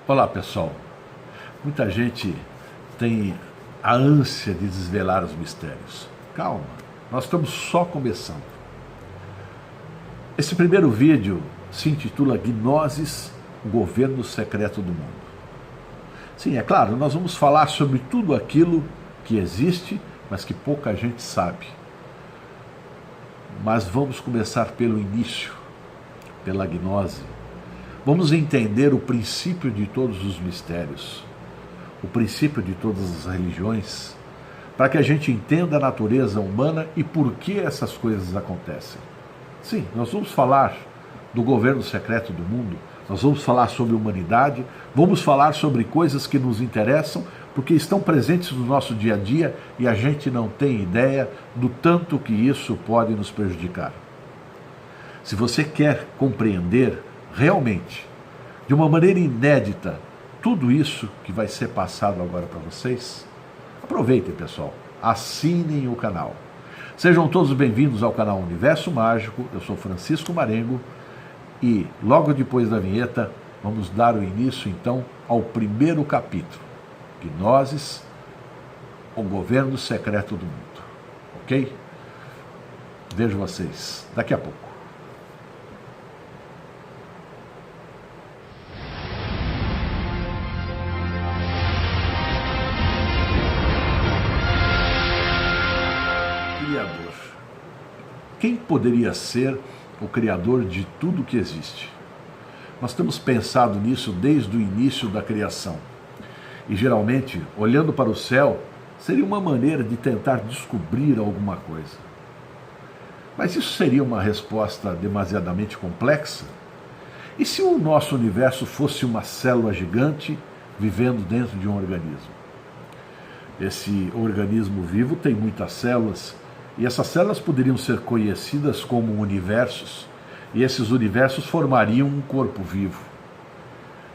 Olá pessoal, muita gente tem a ânsia de desvelar os mistérios. Calma, nós estamos só começando. Esse primeiro vídeo se intitula Gnosis, o governo secreto do mundo. Sim, é claro, nós vamos falar sobre tudo aquilo que existe, mas que pouca gente sabe. Mas vamos começar pelo início, pela gnose. Vamos entender o princípio de todos os mistérios, o princípio de todas as religiões, para que a gente entenda a natureza humana e por que essas coisas acontecem. Sim, nós vamos falar do governo secreto do mundo, nós vamos falar sobre humanidade, vamos falar sobre coisas que nos interessam, porque estão presentes no nosso dia a dia e a gente não tem ideia do tanto que isso pode nos prejudicar. Se você quer compreender realmente, de uma maneira inédita, tudo isso que vai ser passado agora para vocês, aproveitem, pessoal, assinem o canal. Sejam todos bem-vindos ao canal Universo Mágico. Eu sou Francisco Marengo e logo depois da vinheta vamos dar o início então ao primeiro capítulo, Gnosis, o governo secreto do mundo. Ok? Vejo vocês daqui a pouco. Criador. Quem poderia ser o Criador de tudo que existe? Nós temos pensado nisso desde o início da criação. E geralmente, olhando para o céu, seria uma maneira de tentar descobrir alguma coisa. Mas isso seria uma resposta demasiadamente complexa? E se o nosso universo fosse uma célula gigante vivendo dentro de um organismo? Esse organismo vivo tem muitas células, e essas células poderiam ser conhecidas como universos, e esses universos formariam um corpo vivo.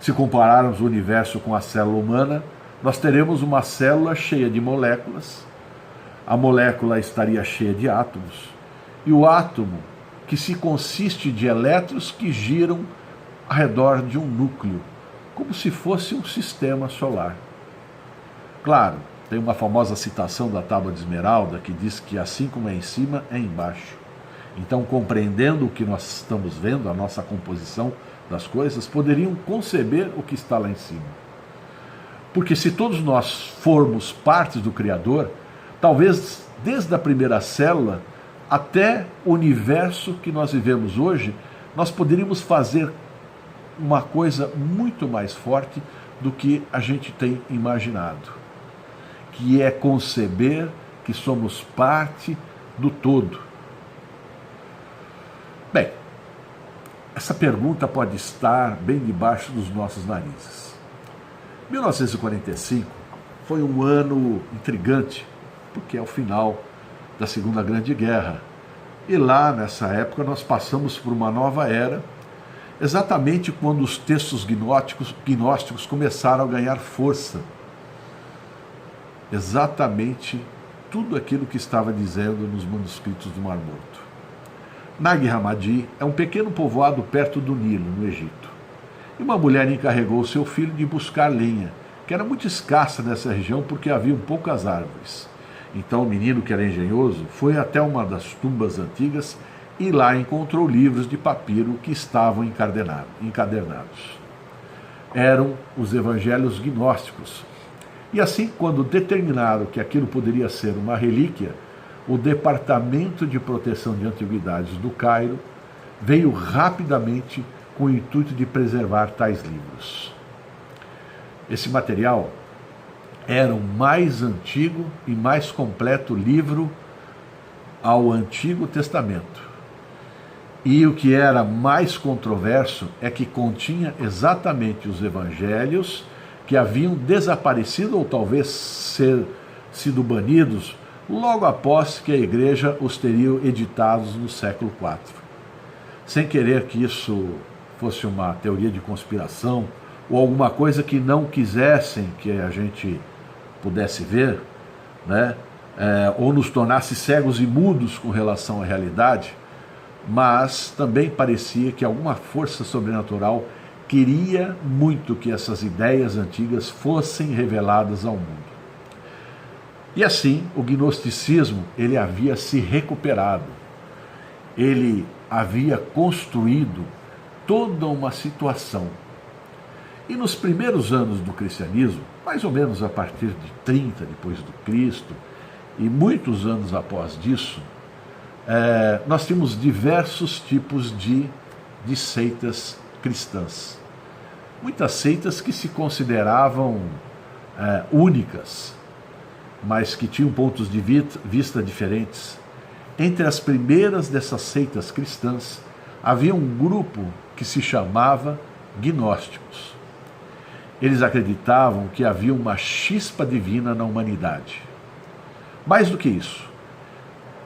Se compararmos o universo com a célula humana, nós teremos uma célula cheia de moléculas, a molécula estaria cheia de átomos, e o átomo, que se consiste de elétrons que giram ao redor de um núcleo, como se fosse um sistema solar. Claro, tem uma famosa citação da Tábua de Esmeralda que diz que assim como é em cima, é embaixo. Então, compreendendo o que nós estamos vendo, a nossa composição das coisas, poderiam conceber o que está lá em cima. Porque se todos nós formos partes do Criador, talvez desde a primeira célula até o universo que nós vivemos hoje, nós poderíamos fazer uma coisa muito mais forte do que a gente tem imaginado, que é conceber que somos parte do todo. Bem, essa pergunta pode estar bem debaixo dos nossos narizes. 1945 foi um ano intrigante, porque é o final da Segunda Grande Guerra. E lá, nessa época, nós passamos por uma nova era, exatamente quando os textos gnósticos começaram a ganhar força. Exatamente tudo aquilo que estava dizendo nos manuscritos do Mar Morto. Nag Hammadi é um pequeno povoado perto do Nilo, no Egito. E uma mulher encarregou seu filho de buscar lenha, que era muito escassa nessa região porque haviam poucas árvores. Então o menino, que era engenhoso, foi até uma das tumbas antigas e lá encontrou livros de papiro que estavam encadernados. Eram os evangelhos gnósticos. E assim, quando determinaram que aquilo poderia ser uma relíquia, o Departamento de Proteção de Antiguidades do Cairo veio rapidamente com o intuito de preservar tais livros. Esse material era o mais antigo e mais completo livro ao Antigo Testamento. E o que era mais controverso é que continha exatamente os evangelhos que haviam desaparecido ou talvez sido banidos logo após que a igreja os teria editados no século IV. Sem querer que isso fosse uma teoria de conspiração ou alguma coisa que não quisessem que a gente pudesse ver, né? Ou nos tornasse cegos e mudos com relação à realidade, mas também parecia que alguma força sobrenatural queria muito que essas ideias antigas fossem reveladas ao mundo. E assim, o gnosticismo, ele havia se recuperado. Ele havia construído toda uma situação. E nos primeiros anos do cristianismo, mais ou menos a partir de 30 depois do Cristo, e muitos anos após disso, nós tínhamos diversos tipos de seitas cristãs. Muitas seitas que se consideravam únicas, mas que tinham pontos de vista diferentes. Entre as primeiras dessas seitas cristãs, havia um grupo que se chamava gnósticos. Eles acreditavam que havia uma chispa divina na humanidade. Mais do que isso,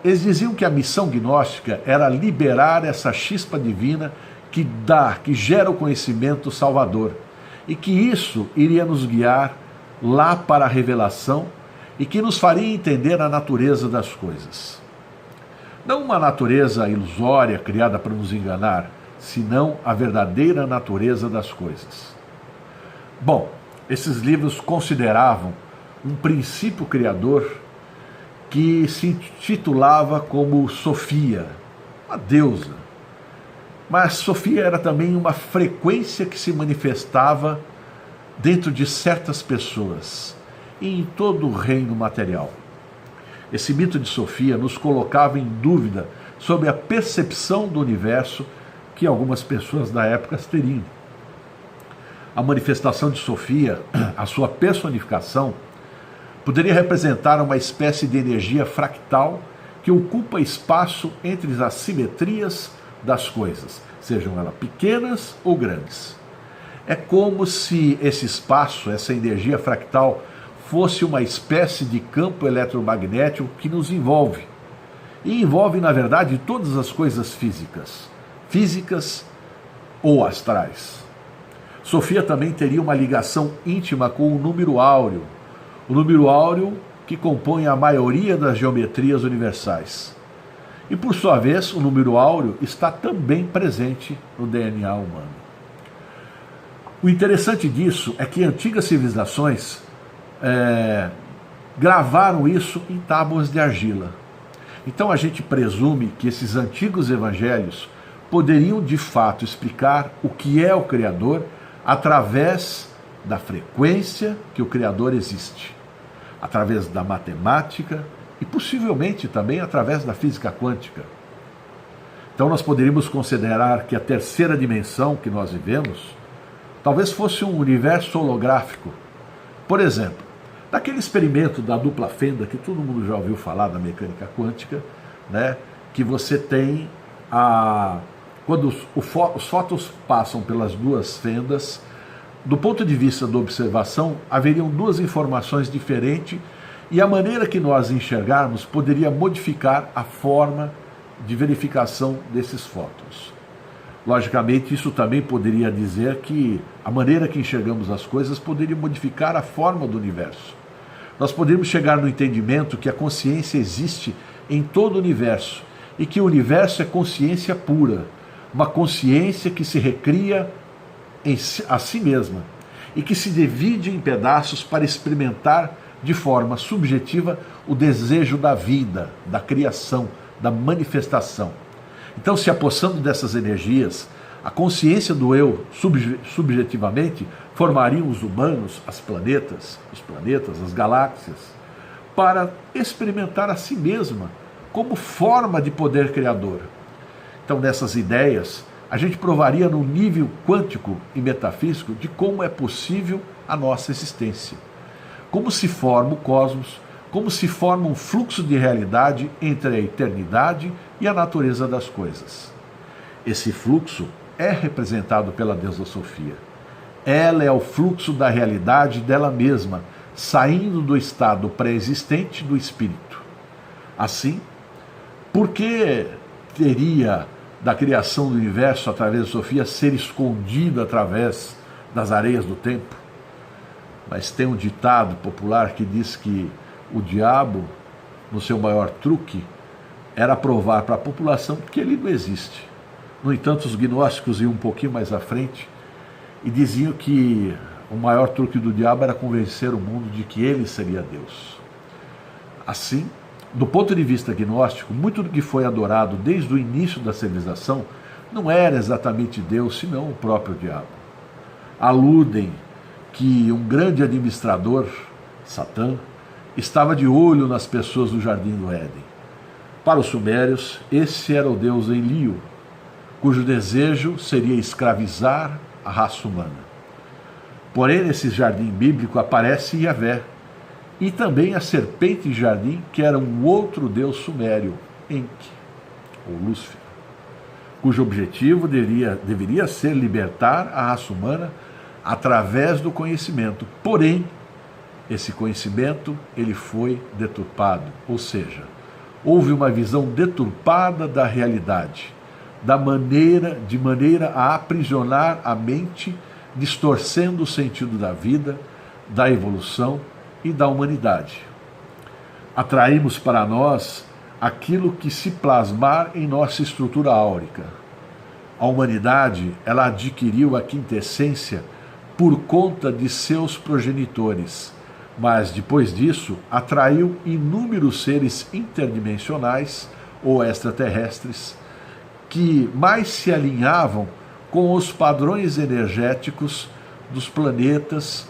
eles diziam que a missão gnóstica era liberar essa chispa divina que gera o conhecimento salvador, e que isso iria nos guiar lá para a revelação e que nos faria entender a natureza das coisas. Não uma natureza ilusória criada para nos enganar, senão a verdadeira natureza das coisas. Bom, esses livros consideravam um princípio criador que se intitulava como Sofia, uma deusa. Mas Sofia era também uma frequência que se manifestava dentro de certas pessoas e em todo o reino material. Esse mito de Sofia nos colocava em dúvida sobre a percepção do universo que algumas pessoas da época teriam. A manifestação de Sofia, a sua personificação, poderia representar uma espécie de energia fractal que ocupa espaço entre as assimetrias das coisas, sejam elas pequenas ou grandes. É como se esse espaço, essa energia fractal, fosse uma espécie de campo eletromagnético que nos envolve. E envolve, na verdade, todas as coisas físicas ou astrais. Sofia também teria uma ligação íntima com o número áureo. O número áureo que compõe a maioria das geometrias universais. E por sua vez, o número áureo está também presente no DNA humano. O interessante disso é que antigas civilizações gravaram isso em tábuas de argila. Então a gente presume que esses antigos evangelhos poderiam de fato explicar o que é o Criador através da frequência que o Criador existe, através da matemática e possivelmente também através da física quântica. Então nós poderíamos considerar que a terceira dimensão que nós vivemos talvez fosse um universo holográfico. Por exemplo, daquele experimento da dupla fenda que todo mundo já ouviu falar da mecânica quântica, né, que você tem quando os fótons passam pelas duas fendas, do ponto de vista da observação, haveriam duas informações diferentes e a maneira que nós enxergarmos poderia modificar a forma de verificação desses fótons. Logicamente, isso também poderia dizer que a maneira que enxergamos as coisas poderia modificar a forma do universo. Nós poderíamos chegar no entendimento que a consciência existe em todo o universo e que o universo é consciência pura, uma consciência que se recria a si mesma e que se divide em pedaços para experimentar de forma subjetiva o desejo da vida, da criação, da manifestação. Então, se apossando dessas energias, a consciência do eu, subjetivamente, formaria os humanos, os planetas, as galáxias, para experimentar a si mesma como forma de poder criador. Então, nessas ideias, a gente provaria no nível quântico e metafísico de como é possível a nossa existência. Como se forma o cosmos, como se forma um fluxo de realidade entre a eternidade e a natureza das coisas. Esse fluxo é representado pela deusa Sofia. Ela é o fluxo da realidade dela mesma, saindo do estado pré-existente do espírito. Assim, por que teria da criação do universo através de Sofia ser escondido através das areias do tempo? Mas tem um ditado popular que diz que o diabo, no seu maior truque, era provar para a população que ele não existe. No entanto, os gnósticos iam um pouquinho mais à frente e diziam que o maior truque do diabo era convencer o mundo de que ele seria Deus. Assim, do ponto de vista gnóstico, muito do que foi adorado desde o início da civilização não era exatamente Deus, senão o próprio diabo. Aludem que um grande administrador, Satã, estava de olho nas pessoas do Jardim do Éden. Para os sumérios, esse era o deus Enlil, cujo desejo seria escravizar a raça humana. Porém, nesse jardim bíblico aparece Yahvé, e também a serpente de jardim, que era um outro deus sumério, Enki, ou Lúcifer, cujo objetivo deveria ser libertar a raça humana através do conhecimento. Porém, esse conhecimento ele foi deturpado, ou seja, houve uma visão deturpada da realidade, de maneira a aprisionar a mente, distorcendo o sentido da vida, da evolução e da humanidade. Atraímos para nós aquilo que se plasmar em nossa estrutura áurica. A humanidade, ela adquiriu a quintessência por conta de seus progenitores, mas depois disso atraiu inúmeros seres interdimensionais ou extraterrestres que mais se alinhavam com os padrões energéticos dos planetas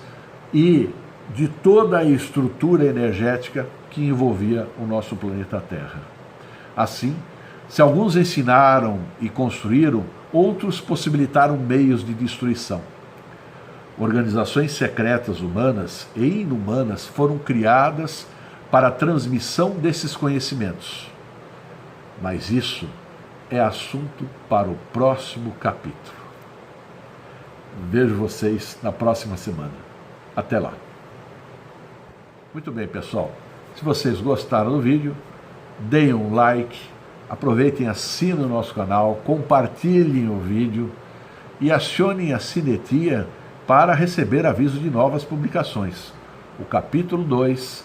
e de toda a estrutura energética que envolvia o nosso planeta Terra. Assim, se alguns ensinaram e construíram, outros possibilitaram meios de destruição. Organizações secretas humanas e inumanas foram criadas para a transmissão desses conhecimentos. Mas isso é assunto para o próximo capítulo. Vejo vocês na próxima semana. Até lá. Muito bem, pessoal. Se vocês gostaram do vídeo, deem um like, aproveitem, assinem o nosso canal, compartilhem o vídeo e acionem a sinetia para receber aviso de novas publicações. O capítulo 2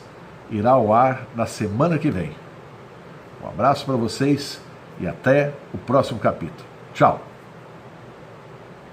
irá ao ar na semana que vem. Um abraço para vocês e até o próximo capítulo. Tchau!